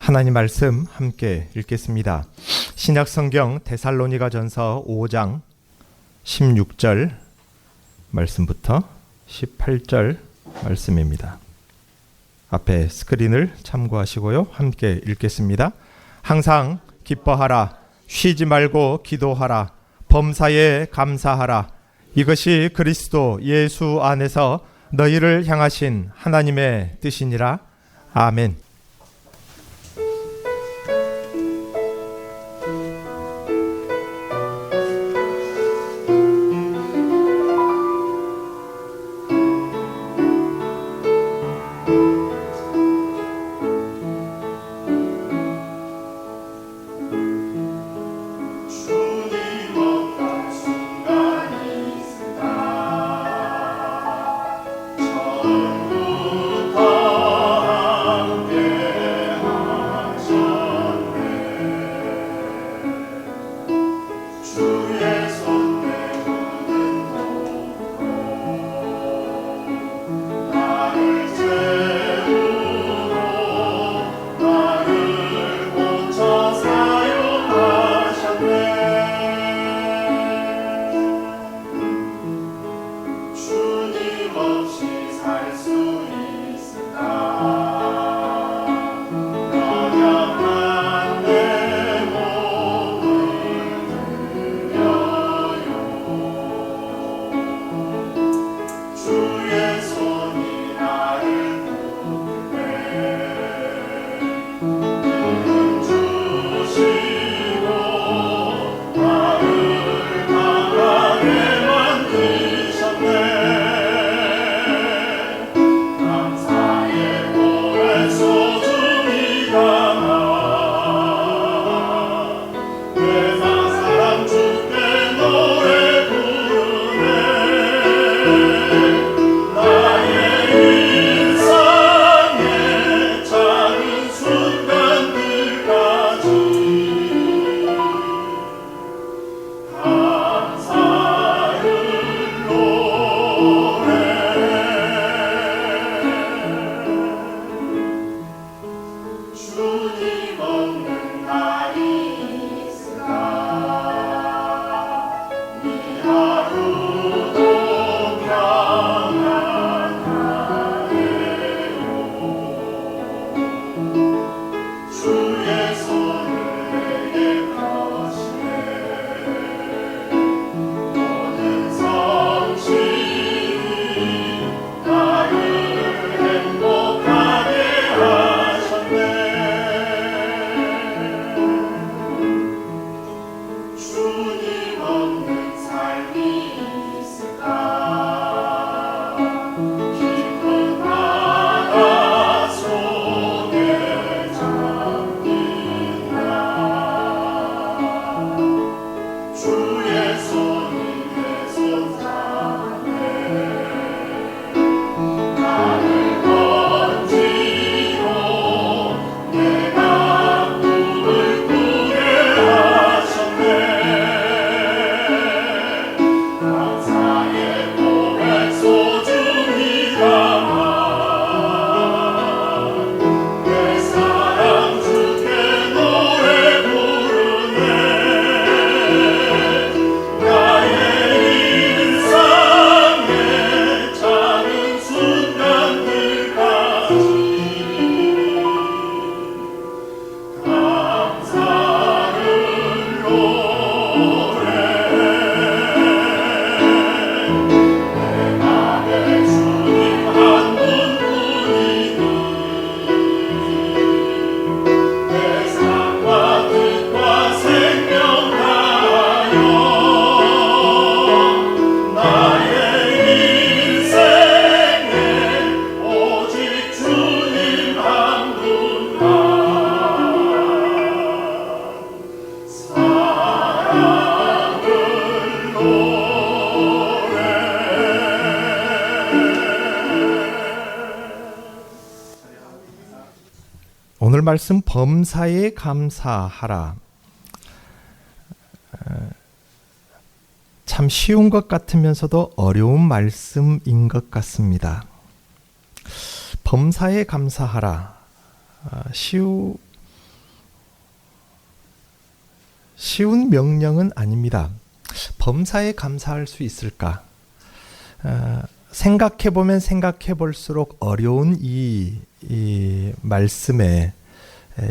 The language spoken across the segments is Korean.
하나님 말씀 함께 읽겠습니다. 신약성경 데살로니가전서 5장 16절 말씀부터 18절 말씀입니다. 앞에 스크린을 참고하시고요. 함께 읽겠습니다. 항상 기뻐하라. 쉬지 말고 기도하라. 범사에 감사하라. 이것이 그리스도 예수 안에서 너희를 향하신 하나님의 뜻이니라. 아멘. 오늘 말씀 범사에 감사하라. 참 쉬운 것 같으면서도 어려운 말씀인 것 같습니다. 범사에 감사하라. 쉬운 명령은 아닙니다. 범사에 감사할 수 있을까? 생각해보면 생각해볼수록 어려운 이 말씀에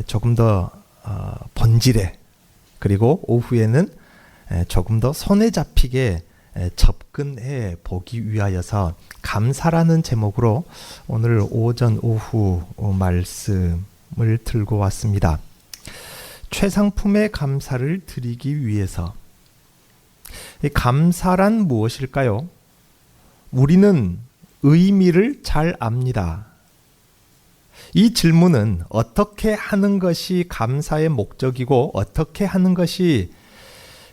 조금 더 본질에, 그리고 오후에는 조금 더 손에 잡히게 접근해 보기 위하여서 감사라는 제목으로 오늘 오전 오후 말씀을 들고 왔습니다. 최상품의 감사를 드리기 위해서. 이 감사란 무엇일까요? 우리는 의미를 잘 압니다. 이 질문은 어떻게 하는 것이 감사의 목적이고 어떻게 하는 것이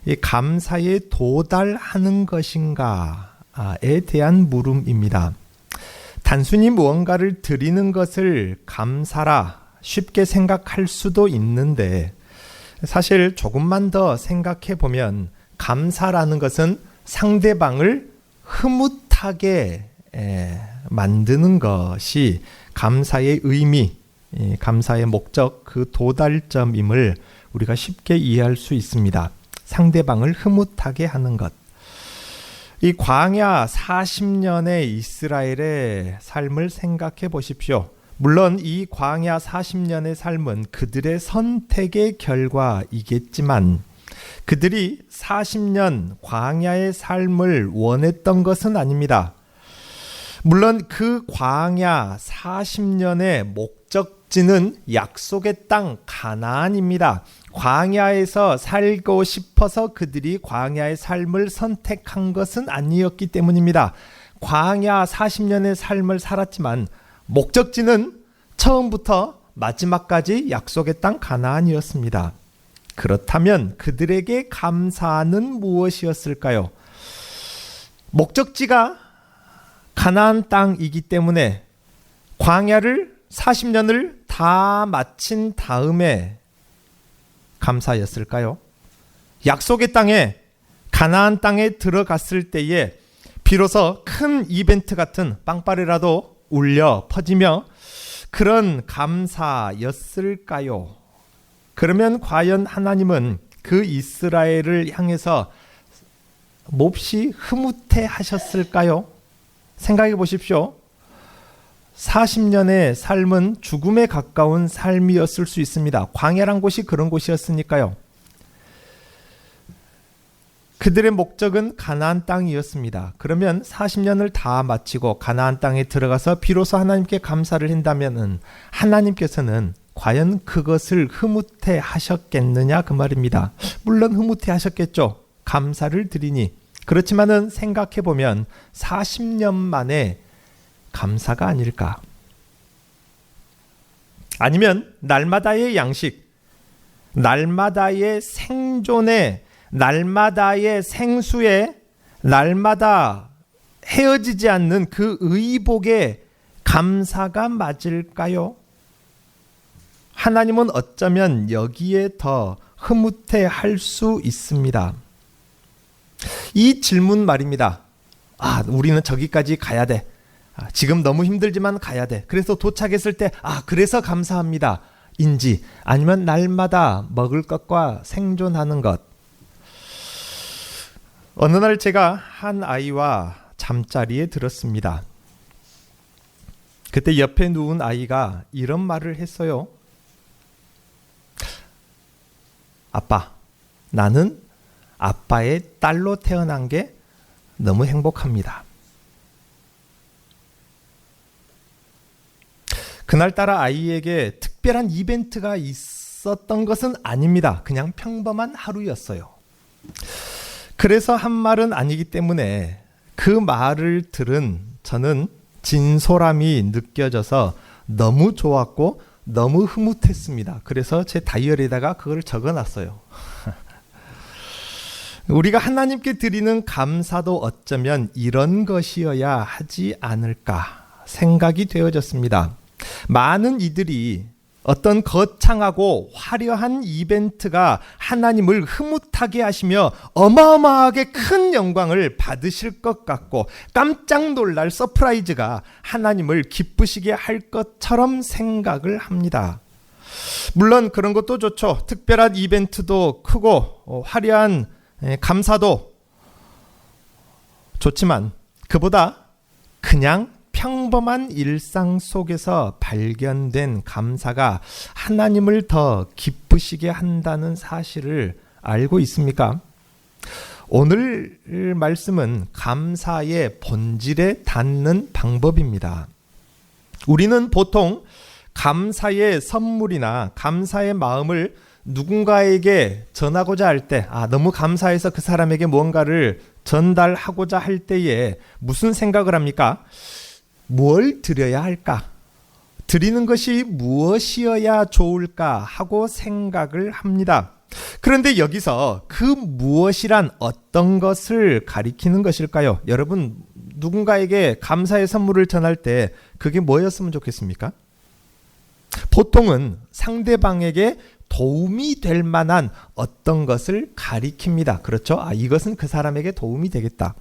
이 감사에 도달하는 것인가에 대한 물음입니다. 단순히 무언가를 드리는 것을 감사라 쉽게 생각할 수도 있는데, 사실 조금만 더 생각해 보면 감사라는 것은 상대방을 흐뭇하게 만드는 것이 감사의 의미, 감사의 목적, 그 도달점임을 우리가 쉽게 이해할 수 있습니다. 상대방을 흐뭇하게 하는 것. 이 광야 40년의 이스라엘의 삶을 생각해 보십시오. 물론 이 광야 40년의 삶은 그들의 선택의 결과이겠지만 그들이 40년 광야의 삶을 원했던 것은 아닙니다. 물론 그 광야 40년의 목적지는 약속의 땅 가나안입니다. 광야에서 살고 싶어서 그들이 광야의 삶을 선택한 것은 아니었기 때문입니다. 광야 40년의 삶을 살았지만 목적지는 처음부터 마지막까지 약속의 땅 가나안이었습니다. 그렇다면 그들에게 감사는 무엇이었을까요? 목적지가 가나안 땅이기 때문에 광야를 40년을 다 마친 다음에 감사였을까요? 약속의 땅에, 가나안 땅에 들어갔을 때에 비로소 큰 이벤트 같은 빵빠레라도 울려 퍼지며 그런 감사였을까요? 그러면 과연 하나님은 그 이스라엘을 향해서 몹시 흐뭇해 하셨을까요? 생각해 보십시오. 40년의 삶은 죽음에 가까운 삶이었을 수 있습니다. 광야란 곳이 그런 곳이었으니까요. 그들의 목적은 가나안 땅이었습니다. 그러면 40년을 다 마치고 가나안 땅에 들어가서 비로소 하나님께 감사를 한다면 하나님께서는 과연 그것을 흐뭇해 하셨겠느냐 그 말입니다. 물론 흐뭇해 하셨겠죠. 감사를 드리니. 그렇지만은 생각해 보면 40년 만에 감사가 아닐까? 아니면 날마다의 양식, 날마다의 생존에, 날마다의 생수에, 날마다 헤어지지 않는 그 의복에 감사가 맞을까요? 하나님은 어쩌면 여기에 더 흐뭇해 할 수 있습니다. 이 질문 말입니다. 우리는 저기까지 가야 돼. 지금 너무 힘들지만 가야 돼. 그래서 도착했을 때 그래서 감사합니다. 인지, 아니면 날마다 먹을 것과 생존하는 것. 어느 날 제가 한 아이와 잠자리에 들었습니다. 그때 옆에 누운 아이가 이런 말을 했어요. 아빠, 나는 아빠의 딸로 태어난 게 너무 행복합니다. 그날따라 아이에게 특별한 이벤트가 있었던 것은 아닙니다. 그냥 평범한 하루였어요. 그래서 한 말은 아니기 때문에 그 말을 들은 저는 진솔함이 느껴져서 너무 좋았고 너무 흐뭇했습니다. 그래서 제 다이어리에다가 그걸 적어놨어요. 우리가 하나님께 드리는 감사도 어쩌면 이런 것이어야 하지 않을까 생각이 되어졌습니다. 많은 이들이 어떤 거창하고 화려한 이벤트가 하나님을 흐뭇하게 하시며 어마어마하게 큰 영광을 받으실 것 같고 깜짝 놀랄 서프라이즈가 하나님을 기쁘시게 할 것처럼 생각을 합니다. 물론 그런 것도 좋죠. 특별한 이벤트도 크고 화려한 감사도 좋지만 그보다 그냥 평범한 일상 속에서 발견된 감사가 하나님을 더 기쁘시게 한다는 사실을 알고 있습니까? 오늘 말씀은 감사의 본질에 닿는 방법입니다. 우리는 보통 감사의 선물이나 감사의 마음을 누군가에게 전하고자 할 때, 너무 감사해서 그 사람에게 무언가를 전달하고자 할 때에 무슨 생각을 합니까? 뭘 드려야 할까? 드리는 것이 무엇이어야 좋을까 하고 생각을 합니다. 그런데 여기서 그 무엇이란 어떤 것을 가리키는 것일까요? 여러분, 누군가에게 감사의 선물을 전할 때 그게 뭐였으면 좋겠습니까? 보통은 상대방에게 도움이 될 만한 어떤 것을 가리킵니다. 그렇죠? 이것은 그 사람에게 도움이 되겠다.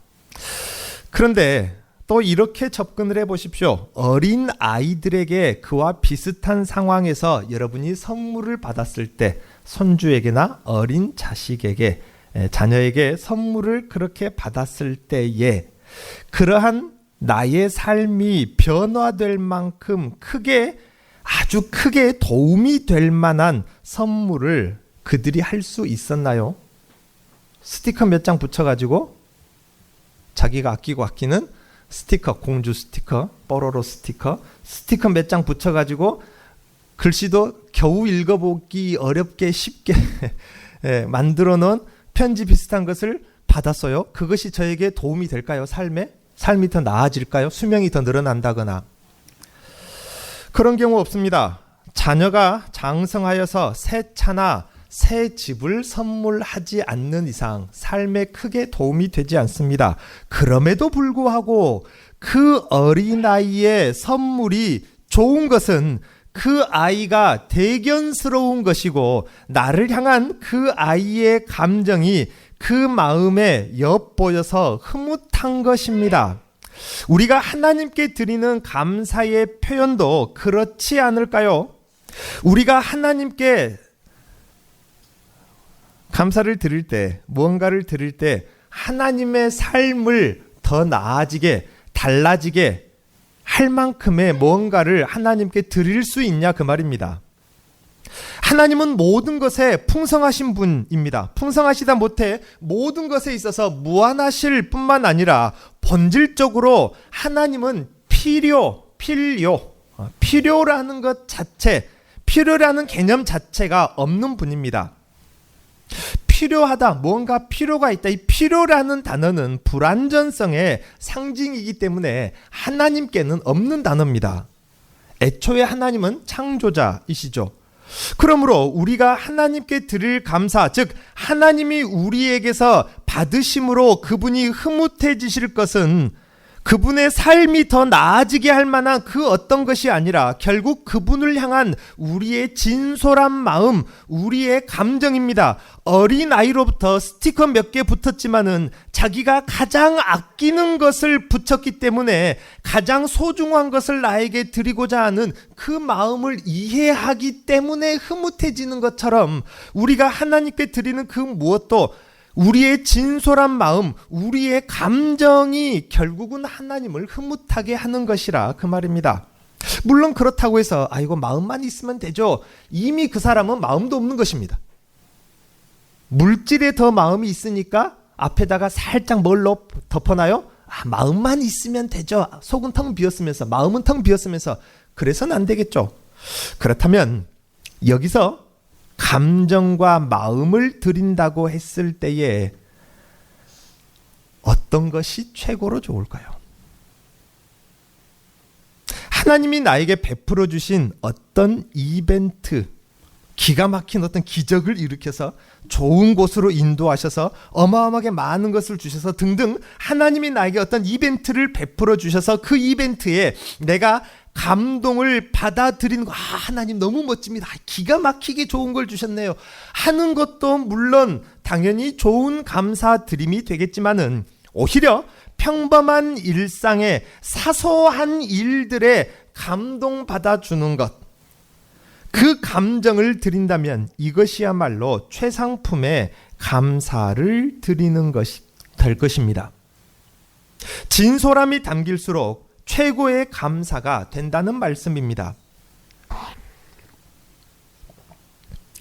그런데 또 이렇게 접근을 해보십시오. 어린 아이들에게 그와 비슷한 상황에서 여러분이 선물을 받았을 때 손주에게나 어린 자식에게 자녀에게 선물을 그렇게 받았을 때에 그러한 나의 삶이 변화될 만큼 아주 크게 도움이 될 만한 선물을 그들이 할 수 있었나요? 스티커 몇 장 붙여가지고 자기가 아끼는 스티커, 공주 스티커, 뽀로로 스티커 몇 장 붙여가지고 글씨도 겨우 읽어보기 어렵게 쉽게 만들어 놓은 편지 비슷한 것을 받았어요. 그것이 저에게 도움이 될까요? 삶이 더 나아질까요? 수명이 더 늘어난다거나. 그런 경우 없습니다. 자녀가 장성하여서 새 차나 새 집을 선물하지 않는 이상 삶에 크게 도움이 되지 않습니다. 그럼에도 불구하고 그 어린아이의 선물이 좋은 것은 그 아이가 대견스러운 것이고 나를 향한 그 아이의 감정이 그 마음에 엿보여서 흐뭇한 것입니다. 우리가 하나님께 드리는 감사의 표현도 그렇지 않을까요? 우리가 하나님께 감사를 드릴 때, 무언가를 드릴 때 하나님의 삶을 더 나아지게, 달라지게 할 만큼의 무언가를 하나님께 드릴 수 있냐 그 말입니다. 하나님은 모든 것에 풍성하신 분입니다. 풍성하시다 못해 모든 것에 있어서 무한하실 뿐만 아니라 본질적으로 하나님은 필요라는 것 자체, 필요라는 개념 자체가 없는 분입니다. 필요하다, 무언가 필요가 있다. 이 필요라는 단어는 불완전성의 상징이기 때문에 하나님께는 없는 단어입니다. 애초에 하나님은 창조자이시죠. 그러므로 우리가 하나님께 드릴 감사, 즉 하나님이 우리에게서 받으심으로 그분이 흐뭇해지실 것은 그분의 삶이 더 나아지게 할 만한 그 어떤 것이 아니라 결국 그분을 향한 우리의 진솔한 마음, 우리의 감정입니다. 어린아이로부터 스티커 몇 개 붙었지만은 자기가 가장 아끼는 것을 붙였기 때문에 가장 소중한 것을 나에게 드리고자 하는 그 마음을 이해하기 때문에 흐뭇해지는 것처럼 우리가 하나님께 드리는 그 무엇도 우리의 진솔한 마음, 우리의 감정이 결국은 하나님을 흐뭇하게 하는 것이라 그 말입니다. 물론 그렇다고 해서 이거 마음만 있으면 되죠. 이미 그 사람은 마음도 없는 것입니다. 물질에 더 마음이 있으니까 앞에다가 살짝 뭘로 덮어놔요? 마음만 있으면 되죠. 속은 텅 비었으면서, 마음은 텅 비었으면서. 그래서는 안 되겠죠. 그렇다면 여기서 감정과 마음을 드린다고 했을 때에 어떤 것이 최고로 좋을까요? 하나님이 나에게 베풀어 주신 어떤 이벤트, 기가 막힌 어떤 기적을 일으켜서 좋은 곳으로 인도하셔서 어마어마하게 많은 것을 주셔서 등등 하나님이 나에게 어떤 이벤트를 베풀어 주셔서 그 이벤트에 내가 감동을 받아들이는 거, 하나님 너무 멋집니다. 기가 막히게 좋은 걸 주셨네요. 하는 것도 물론 당연히 좋은 감사드림이 되겠지만은 오히려 평범한 일상의 사소한 일들에 감동받아 주는 것, 그 감정을 드린다면 이것이야말로 최상품의 감사를 드리는 것이 될 것입니다. 진솔함이 담길수록 최고의 감사가 된다는 말씀입니다.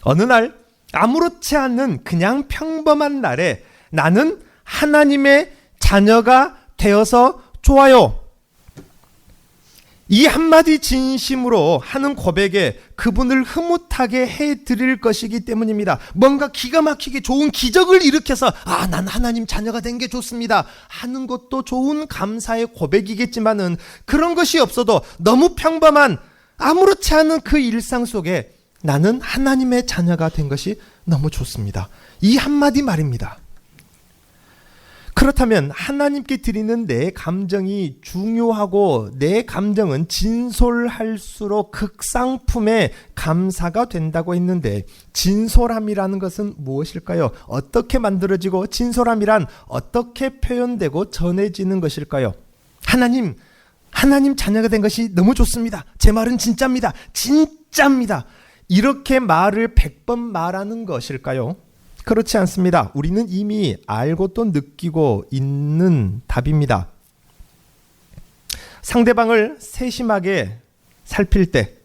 어느 날 아무렇지 않은 그냥 평범한 날에 나는 하나님의 자녀가 되어서 좋아요. 이 한마디 진심으로 하는 고백에 그분을 흐뭇하게 해드릴 것이기 때문입니다. 뭔가 기가 막히게 좋은 기적을 일으켜서 난 하나님 자녀가 된 게 좋습니다 하는 것도 좋은 감사의 고백이겠지만은, 그런 것이 없어도 너무 평범한 아무렇지 않은 그 일상 속에 나는 하나님의 자녀가 된 것이 너무 좋습니다. 이 한마디 말입니다. 그렇다면 하나님께 드리는 내 감정이 중요하고 내 감정은 진솔할수록 극상품의 감사가 된다고 했는데, 진솔함이라는 것은 무엇일까요? 어떻게 만들어지고 진솔함이란 어떻게 표현되고 전해지는 것일까요? 하나님 자녀가 된 것이 너무 좋습니다. 제 말은 진짜입니다. 진짜입니다. 이렇게 말을 100번 말하는 것일까요? 그렇지 않습니다. 우리는 이미 알고 또 느끼고 있는 답입니다. 상대방을 세심하게 살필 때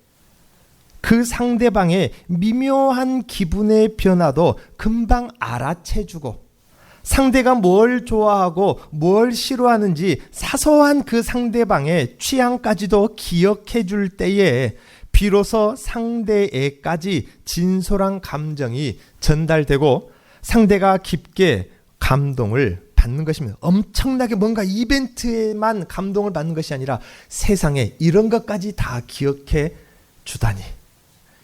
그 상대방의 미묘한 기분의 변화도 금방 알아채주고, 상대가 뭘 좋아하고 뭘 싫어하는지 사소한 그 상대방의 취향까지도 기억해 줄 때에 비로소 상대에까지 진솔한 감정이 전달되고 상대가 깊게 감동을 받는 것입니다. 엄청나게 뭔가 이벤트에만 감동을 받는 것이 아니라 세상에 이런 것까지 다 기억해 주다니,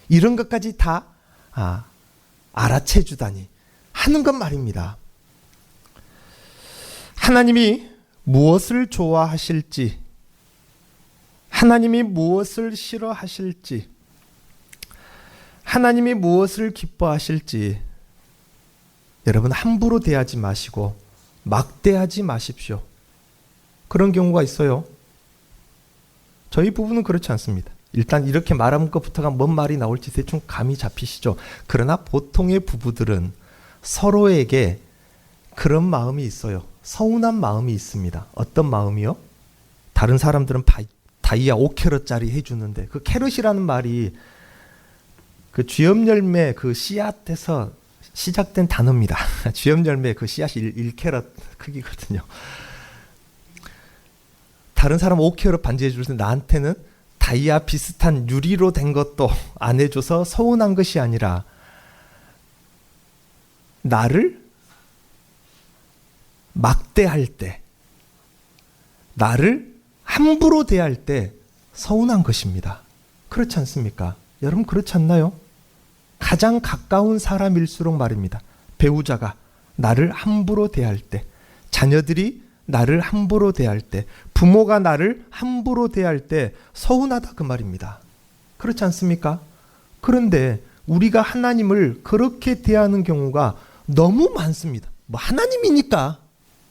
이런 것까지 다 알아채 주다니 하는 것 말입니다. 하나님이 무엇을 좋아하실지, 하나님이 무엇을 싫어하실지, 하나님이 무엇을 기뻐하실지 여러분 함부로 대하지 마시고 막대하지 마십시오. 그런 경우가 있어요. 저희 부부는 그렇지 않습니다. 일단 이렇게 말하는 것부터가 뭔 말이 나올지 대충 감이 잡히시죠. 그러나 보통의 부부들은 서로에게 그런 마음이 있어요. 서운한 마음이 있습니다. 어떤 마음이요? 다른 사람들은 다이아 5캐럿짜리 해주는데, 그 캐럿이라는 말이 그 쥐염열매 그 씨앗에서 시작된 단어입니다. 쥐염열매 그 씨앗이 1캐럿 크기거든요. 다른 사람 5캐럿 반지 해줄 때 나한테는 다이아 비슷한 유리로 된 것도 안 해줘서 서운한 것이 아니라 나를 막대할 때, 나를 함부로 대할 때 서운한 것입니다. 그렇지 않습니까? 여러분 그렇지 않나요? 가장 가까운 사람일수록 말입니다. 배우자가 나를 함부로 대할 때, 자녀들이 나를 함부로 대할 때, 부모가 나를 함부로 대할 때 서운하다 그 말입니다. 그렇지 않습니까? 그런데 우리가 하나님을 그렇게 대하는 경우가 너무 많습니다. 뭐 하나님이니까,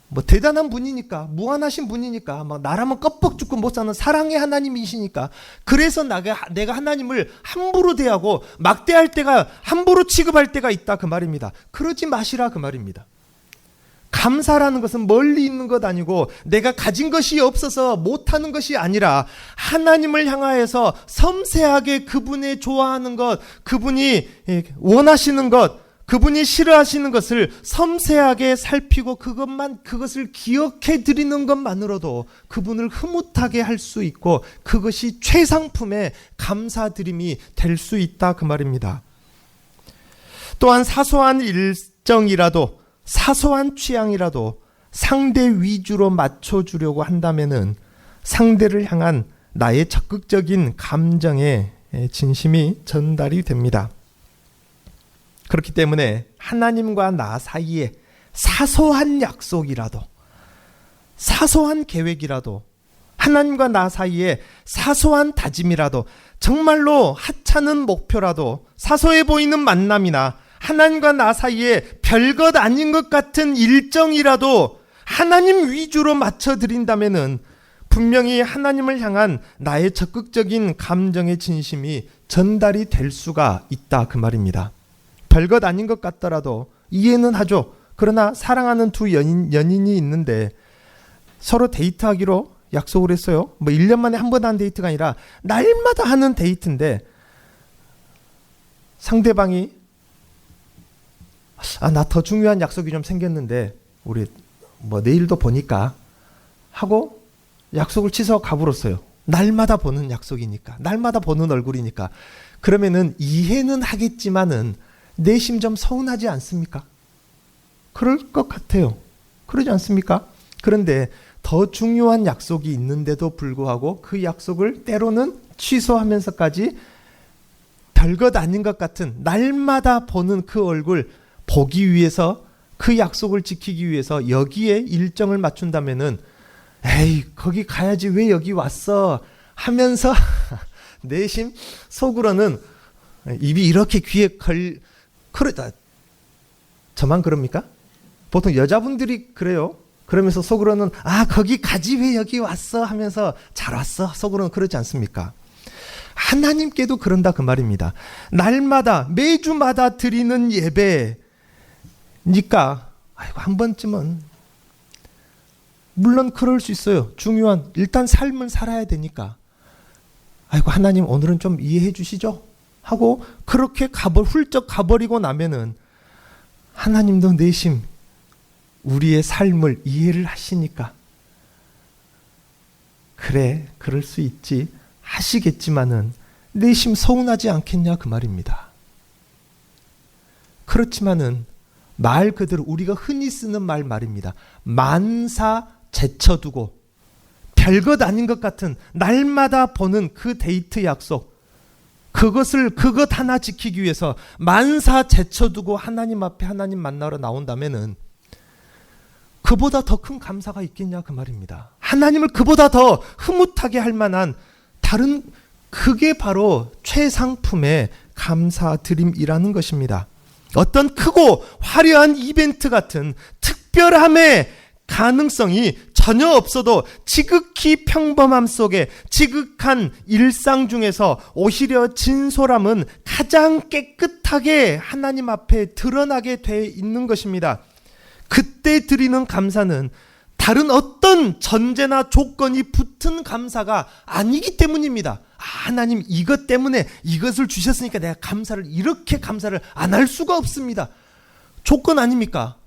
뭐 대단한 분이니까, 무한하신 분이니까, 막 나라면 껍벅 죽고 못 사는 사랑의 하나님이시니까, 그래서 내가 하나님을 함부로 대하고 막대할 때가, 함부로 취급할 때가 있다 그 말입니다. 그러지 마시라 그 말입니다. 감사라는 것은 멀리 있는 것 아니고 내가 가진 것이 없어서 못하는 것이 아니라 하나님을 향하여서 섬세하게 그분이 좋아하는 것, 그분이 원하시는 것, 그분이 싫어하시는 것을 섬세하게 살피고 그것을 기억해 드리는 것만으로도 그분을 흐뭇하게 할 수 있고, 그것이 최상품의 감사드림이 될 수 있다 그 말입니다. 또한 사소한 일정이라도, 사소한 취향이라도 상대 위주로 맞춰주려고 한다면은 상대를 향한 나의 적극적인 감정의 진심이 전달이 됩니다. 그렇기 때문에 하나님과 나 사이에 사소한 약속이라도, 사소한 계획이라도, 하나님과 나 사이에 사소한 다짐이라도, 정말로 하찮은 목표라도, 사소해 보이는 만남이나 하나님과 나 사이에 별것 아닌 것 같은 일정이라도 하나님 위주로 맞춰드린다면은 분명히 하나님을 향한 나의 적극적인 감정의 진심이 전달이 될 수가 있다 그 말입니다. 별것 아닌 것 같더라도 이해는 하죠. 그러나 사랑하는 두 연인이 있는데 서로 데이트하기로 약속을 했어요. 뭐 1년 만에 한 번 하는 데이트가 아니라 날마다 하는 데이트인데 상대방이 나 더 중요한 약속이 좀 생겼는데 우리 뭐 내일도 보니까 하고 약속을 취소하고 가버렸어요. 날마다 보는 약속이니까, 날마다 보는 얼굴이니까. 그러면은 이해는 하겠지만은 내심 좀 서운하지 않습니까? 그럴 것 같아요. 그러지 않습니까? 그런데 더 중요한 약속이 있는데도 불구하고 그 약속을 때로는 취소하면서까지 별것 아닌 것 같은 날마다 보는 그 얼굴 보기 위해서, 그 약속을 지키기 위해서 여기에 일정을 맞춘다면은 에이 거기 가야지 왜 여기 왔어 하면서 내심 속으로는 입이 이렇게 귀에 그러다 저만 그럽니까? 보통 여자분들이 그래요. 그러면서 속으로는 거기 가지 왜 여기 왔어 하면서 잘 왔어 속으로는 그러지 않습니까? 하나님께도 그런다 그 말입니다. 날마다 매주마다 드리는 예배니까 한 번쯤은 물론 그럴 수 있어요. 중요한 일단 삶을 살아야 되니까 하나님 오늘은 좀 이해해 주시죠 하고 그렇게 훌쩍 가버리고 나면은 하나님도 내심 우리의 삶을 이해를 하시니까 그래 그럴 수 있지 하시겠지만은 내심 서운하지 않겠냐 그 말입니다. 그렇지만은 말 그대로 우리가 흔히 쓰는 말입니다. 만사 제쳐두고 별것 아닌 것 같은 날마다 보는 그 데이트 약속, 그것 하나 지키기 위해서 만사 제쳐두고 하나님 앞에 하나님 만나러 나온다면은 그보다 더 큰 감사가 있겠냐 그 말입니다. 하나님을 그보다 더 흐뭇하게 할 만한 다른 그게 바로 최상품의 감사드림이라는 것입니다. 어떤 크고 화려한 이벤트 같은 특별함의 가능성이 전혀 없어도 지극히 평범함 속에 지극한 일상 중에서 오히려 진솔함은 가장 깨끗하게 하나님 앞에 드러나게 돼 있는 것입니다. 그때 드리는 감사는 다른 어떤 전제나 조건이 붙은 감사가 아니기 때문입니다. 하나님 이것 때문에 이것을 주셨으니까 내가 이렇게 감사를 안 할 수가 없습니다. 조건 아닙니까?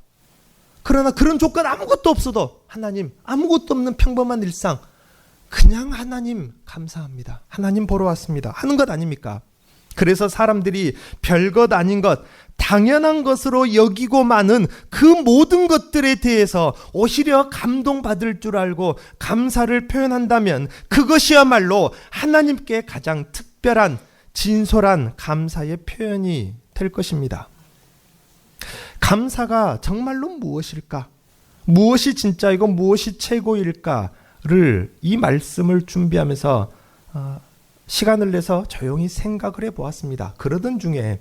그러나 그런 조건 아무것도 없어도 하나님 아무것도 없는 평범한 일상 그냥 하나님 감사합니다. 하나님 보러 왔습니다. 하는 것 아닙니까? 그래서 사람들이 별것 아닌 것, 당연한 것으로 여기고 마는 그 모든 것들에 대해서 오히려 감동받을 줄 알고 감사를 표현한다면 그것이야말로 하나님께 가장 특별한 진솔한 감사의 표현이 될 것입니다. 감사가 정말로 무엇일까? 무엇이 진짜이고 무엇이 최고일까를 이 말씀을 준비하면서 시간을 내서 조용히 생각을 해보았습니다. 그러던 중에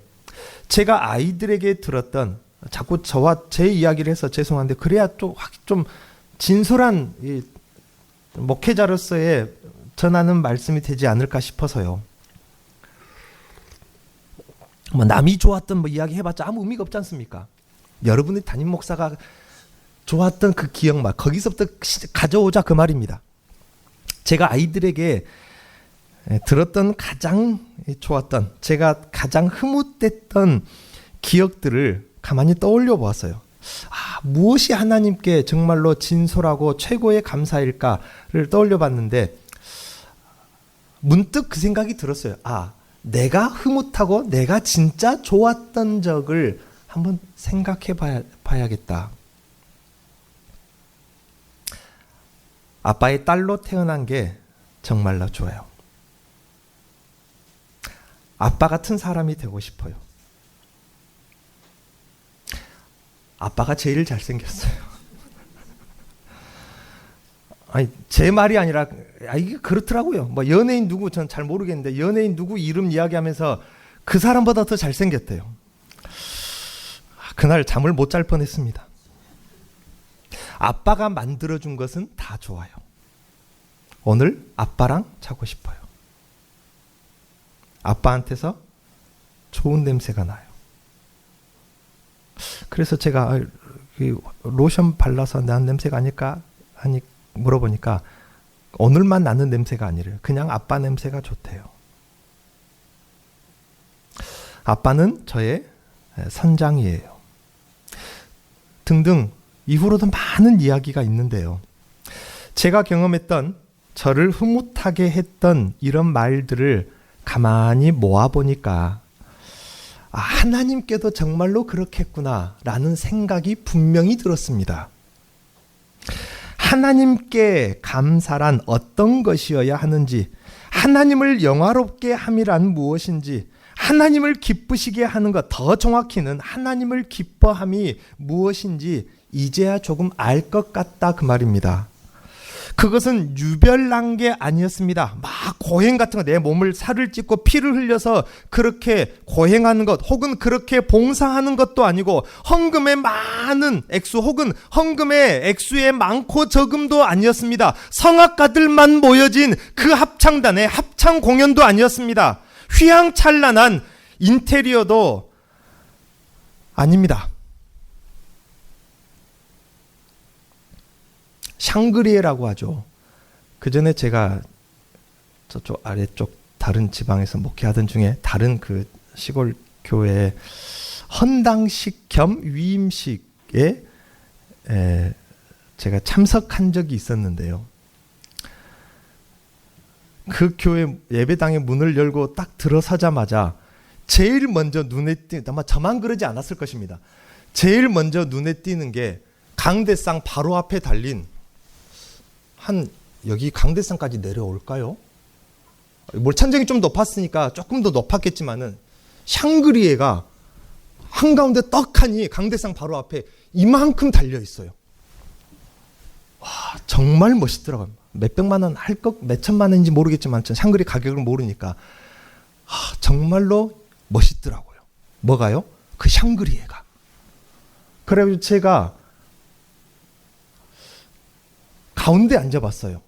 제가 아이들에게 들었던 자꾸 저와 제 이야기를 해서 죄송한데 그래야 좀 진솔한 목회자로서의 전하는 말씀이 되지 않을까 싶어서요. 뭐 남이 좋았던 이야기 해봤자 아무 의미가 없지 않습니까? 여러분의 담임 목사가 좋았던 그 기억만 거기서부터 가져오자 그 말입니다. 제가 아이들에게 들었던 가장 좋았던 제가 가장 흐뭇했던 기억들을 가만히 떠올려 보았어요. 무엇이 하나님께 정말로 진솔하고 최고의 감사일까를 떠올려 봤는데 문득 그 생각이 들었어요. 내가 흐뭇하고 내가 진짜 좋았던 적을 한번 생각해 봐야겠다. 아빠의 딸로 태어난 게 정말로 좋아요. 아빠 같은 사람이 되고 싶어요. 아빠가 제일 잘생겼어요. 제 말이 아니라 이게 그렇더라고요. 연예인 누구 전 잘 모르겠는데 연예인 누구 이름 이야기하면서 그 사람보다 더 잘생겼대요. 그날 잠을 못 잘 뻔했습니다. 아빠가 만들어준 것은 다 좋아요. 오늘 아빠랑 자고 싶어요. 아빠한테서 좋은 냄새가 나요. 그래서 제가 로션 발라서 난 냄새가 아닐까 하니 물어보니까 오늘만 나는 냄새가 아니래요. 그냥 아빠 냄새가 좋대요. 아빠는 저의 선장이에요. 등등 이후로도 많은 이야기가 있는데요. 제가 경험했던 저를 흐뭇하게 했던 이런 말들을 가만히 모아보니까 하나님께도 정말로 그렇겠구나 라는 생각이 분명히 들었습니다. 하나님께 감사란 어떤 것이어야 하는지, 하나님을 영화롭게 함이란 무엇인지, 하나님을 기쁘시게 하는 것, 더 정확히는 하나님을 기뻐함이 무엇인지 이제야 조금 알 것 같다 그 말입니다. 그것은 유별난 게 아니었습니다. 막 고행 같은 거, 내 몸을 살을 찢고 피를 흘려서 그렇게 고행하는 것, 혹은 그렇게 봉사하는 것도 아니고, 헌금의 많은 액수 혹은 헌금의 액수의 많고 적음도 아니었습니다. 성악가들만 모여진 그 합창단의 합창 공연도 아니었습니다. 휘황찬란한 인테리어도 아닙니다. 샹그리에라고 하죠. 그 전에 제가 저쪽 아래쪽 다른 지방에서 목회하던 중에 다른 그 시골 교회에 헌당식 겸 위임식에 제가 참석한 적이 있었는데요. 그 교회 예배당의 문을 열고 딱 들어서자마자 제일 먼저 눈에 띄는, 아마 저만 그러지 않았을 것입니다. 제일 먼저 눈에 띄는 게 강대상 바로 앞에 달린 여기 강대상까지 내려올까요? 몰찬정이 좀 높았으니까 조금 더 높았겠지만은 샹그리에가 한가운데 떡하니 강대상 바로 앞에 이만큼 달려 있어요. 와, 정말 멋있더라고요. 몇백만 원 할 것, 몇천만 원인지 모르겠지만 샹그리 가격을 모르니까 정말로 멋있더라고요. 뭐가요? 그 샹그리에가. 그래서 제가 가운데 앉아봤어요.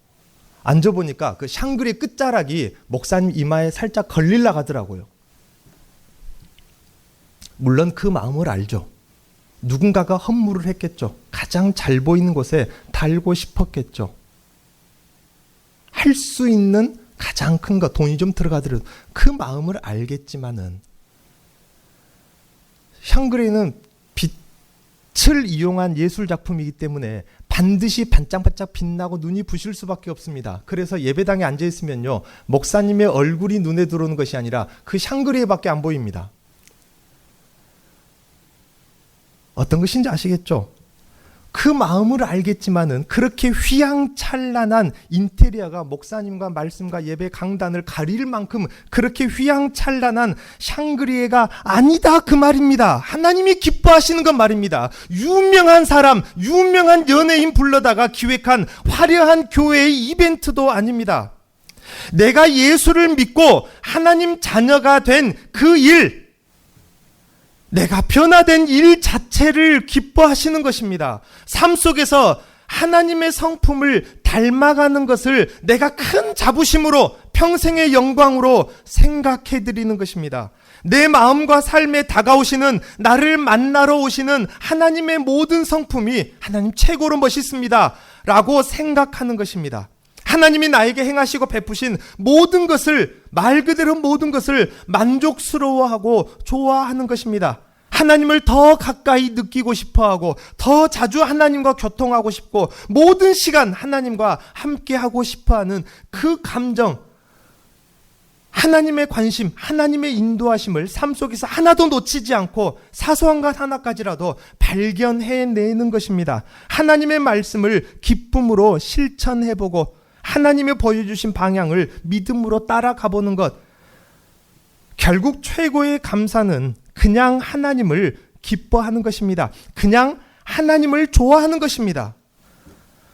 앉아보니까 그 샹그리 끝자락이 목사님 이마에 살짝 걸릴라 가더라고요. 물론 그 마음을 알죠. 누군가가 헌물을 했겠죠. 가장 잘 보이는 곳에 달고 싶었겠죠. 할 수 있는 가장 큰 것, 돈이 좀 들어가더라도 그 마음을 알겠지만은, 샹그리는 빛을 이용한 예술작품이기 때문에 반드시 반짝반짝 빛나고 눈이 부실 수밖에 없습니다. 그래서 예배당에 앉아있으면요, 목사님의 얼굴이 눈에 들어오는 것이 아니라 그 샹그리에밖에 안 보입니다. 어떤 것인지 아시겠죠? 그 마음을 알겠지만은 그렇게 휘황찬란한 인테리어가 목사님과 말씀과 예배 강단을 가릴 만큼 그렇게 휘황찬란한 샹그리에가 아니다 그 말입니다. 하나님이 기뻐하시는 건 말입니다. 유명한 사람, 유명한 연예인 불러다가 기획한 화려한 교회의 이벤트도 아닙니다. 내가 예수를 믿고 하나님 자녀가 된 그 일, 내가 변화된 일 자체를 기뻐하시는 것입니다. 삶 속에서 하나님의 성품을 닮아가는 것을 내가 큰 자부심으로, 평생의 영광으로 생각해 드리는 것입니다. 내 마음과 삶에 다가오시는, 나를 만나러 오시는 하나님의 모든 성품이 하나님 최고로 멋있습니다 라고 생각하는 것입니다. 하나님이 나에게 행하시고 베푸신 모든 것을, 말 그대로 모든 것을 만족스러워하고 좋아하는 것입니다. 하나님을 더 가까이 느끼고 싶어하고, 더 자주 하나님과 교통하고 싶고, 모든 시간 하나님과 함께하고 싶어하는 그 감정, 하나님의 관심, 하나님의 인도하심을 삶 속에서 하나도 놓치지 않고 사소한 것 하나까지라도 발견해내는 것입니다. 하나님의 말씀을 기쁨으로 실천해보고 하나님의 보여주신 방향을 믿음으로 따라가보는 것. 결국 최고의 감사는 그냥 하나님을 기뻐하는 것입니다. 그냥 하나님을 좋아하는 것입니다.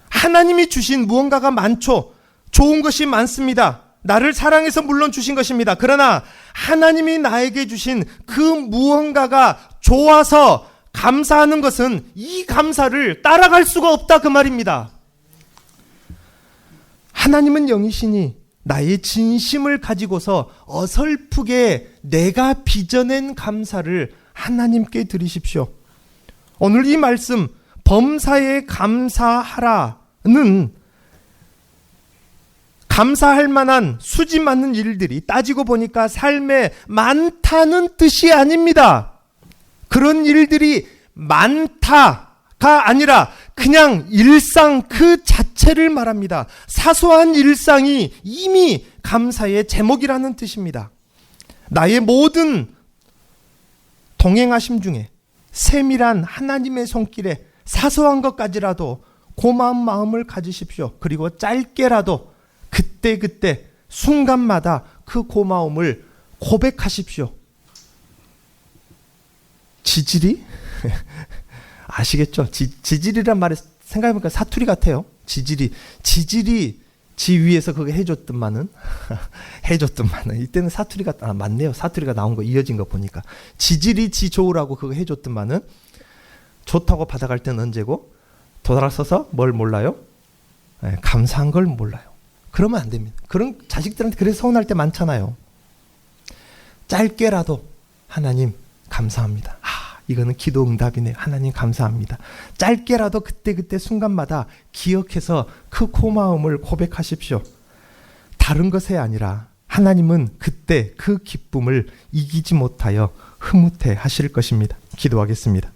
하나님이 주신 무언가가 많죠. 좋은 것이 많습니다. 나를 사랑해서 물론 주신 것입니다. 그러나 하나님이 나에게 주신 그 무언가가 좋아서 감사하는 것은 이 감사를 따라갈 수가 없다 그 말입니다. 하나님은 영이시니 나의 진심을 가지고서 어설프게 내가 빚어낸 감사를 하나님께 드리십시오. 오늘 이 말씀 범사에 감사하라는 감사할 만한 수지 많은 일들이 따지고 보니까 삶에 많다는 뜻이 아닙니다. 그런 일들이 많다가 아니라 그냥 일상 그 자체를 말합니다. 사소한 일상이 이미 감사의 제목이라는 뜻입니다. 나의 모든 동행하심 중에 세밀한 하나님의 손길에 사소한 것까지라도 고마운 마음을 가지십시오. 그리고 짧게라도 그때그때 순간마다 그 고마움을 고백하십시오. 지질이? 아시겠죠? 지질이란 말에 생각해보니까 사투리 같아요. 지질이 지 위에서 그거 해줬더만은 이때는 사투리가 맞네요. 사투리가 나온 거 이어진 거 보니까 지질이 지 좋으라고 그거 해줬더만은 좋다고 받아갈 때는 언제고 돌아서서 뭘 몰라요? 네, 감사한 걸 몰라요. 그러면 안 됩니다. 그런 자식들한테 그래서 서운할 때 많잖아요. 짧게라도 하나님 감사합니다. 이거는 기도 응답이네요. 하나님 감사합니다. 짧게라도 그때그때 순간마다 기억해서 그 고마움을 고백하십시오. 다른 것에 아니라 하나님은 그때 그 기쁨을 이기지 못하여 흐뭇해 하실 것입니다. 기도하겠습니다.